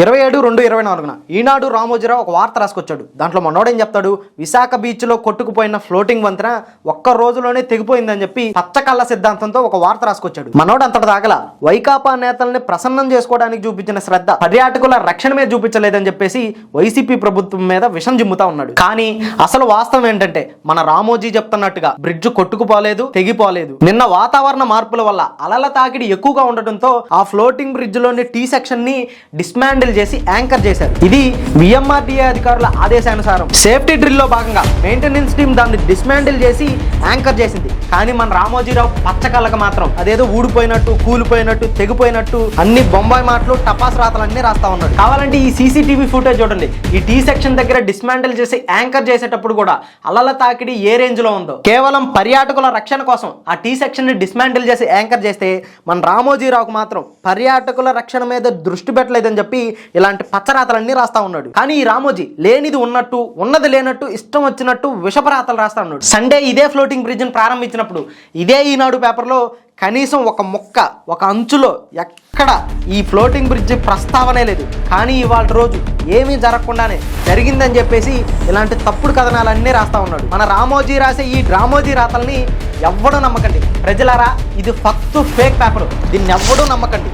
27/2/24 ఈనాడు రామోజీరావు ఒక వార్త రాసుకొచ్చాడు. దాంట్లో మనోడేం చెప్తాడు, విశాఖ బీచ్ లో కొట్టుకుపోయిన ఫ్లోటింగ్ వంతెన ఒక్క రోజులోనే తెగిపోయిందని చెప్పి పచ్చకళ్ళ సిద్ధాంతంతో ఒక వార్త రాసుకొచ్చాడు. మనోడు అంతటి దాగల వైకాపా నేతల్ని ప్రసన్నం చేసుకోవడానికి చూపించిన శ్రద్ధ పర్యాటకుల రక్షణ మీద చూపించలేదని చెప్పేసి వైసీపీ ప్రభుత్వం మీద విషం జిమ్ముతా ఉన్నాడు. కానీ అసలు వాస్తవం ఏంటంటే మన రామోజీ చెప్తున్నట్టుగా బ్రిడ్జ్ కొట్టుకుపోలేదు, తెగిపోలేదు. నిన్న వాతావరణ మార్పుల వల్ల అలల తాకిడి ఎక్కువగా ఉండటంతో ఆ ఫ్లోటింగ్ బ్రిడ్జ్ లోని టీ సెక్షన్ ని డిస్మాండిల్ చేసి యాంకర్ చేశారు. ఇది విఎంఆర్డీఏ అధికారుల ఆదేశానుసారం సేఫ్టీ డ్రిల్ లో భాగంగా మెయింటెనెన్స్ టీం దాన్ని డిస్మాండిల్ చేసి యాంకర్ చేసింది. కానీ మన రామోజీరావు పచ్చకళ్ళకు మాత్రం అదేదో ఊడిపోయినట్టు, కూలిపోయినట్టు, తెగిపోయినట్టు అన్ని బొంబాయి మాటలు, టపాస్ రాతలన్నీ రాస్తా ఉన్నాడు. కావాలంటే ఈ సీసీటీవీ ఫుటేజ్ చూడండి. ఈ టీ సెక్షన్ దగ్గర డిస్మాండిల్ చేసి యాంకర్ చేసేటప్పుడు కూడా అలల తాకిడి ఏ రేంజ్ లో ఉందో. కేవలం పర్యాటకుల రక్షణ కోసం ఆ టీ సెక్షన్ ని డిస్మాండిల్ చేసి యాంకర్ చేస్తే మన రామోజీరావుకు మాత్రం పర్యాటకుల రక్షణ మీద దృష్టి పెట్టలేదని చెప్పి ఇలాంటి పచ్చరాతలన్నీ రాస్తా ఉన్నాడు. కానీ ఈ రామోజీ లేనిది ఉన్నట్టు, ఉన్నది లేనట్టు, ఇష్టం వచ్చినట్టు విషపరాతలు రాస్తా ఉన్నాడు. సండే ఇదే ఫ్లోటింగ్ బ్రిడ్జ్ ని ప్రారంభించినప్పుడు ఇదే ఈనాడు పేపర్లో కనీసం ఒక మొక్క, ఒక అంచులో ఎక్కడ ఈ ఫ్లోటింగ్ బ్రిడ్జ్ ప్రస్తావనే లేదు. కానీ ఇవాళ రోజు ఏమీ జరగకుండానే జరిగిందని చెప్పేసి ఇలాంటి తప్పుడు కథనాలన్నీ రాస్తా ఉన్నాడు. మన రామోజీ రాసే ఈ రామోజీ రాతల్ని ఎవ్వడూ నమ్మకండి. ప్రజలారా, ఇది ఫక్తు ఫేక్ పేపర్, దీన్ని ఎవ్వడూ నమ్మకండి.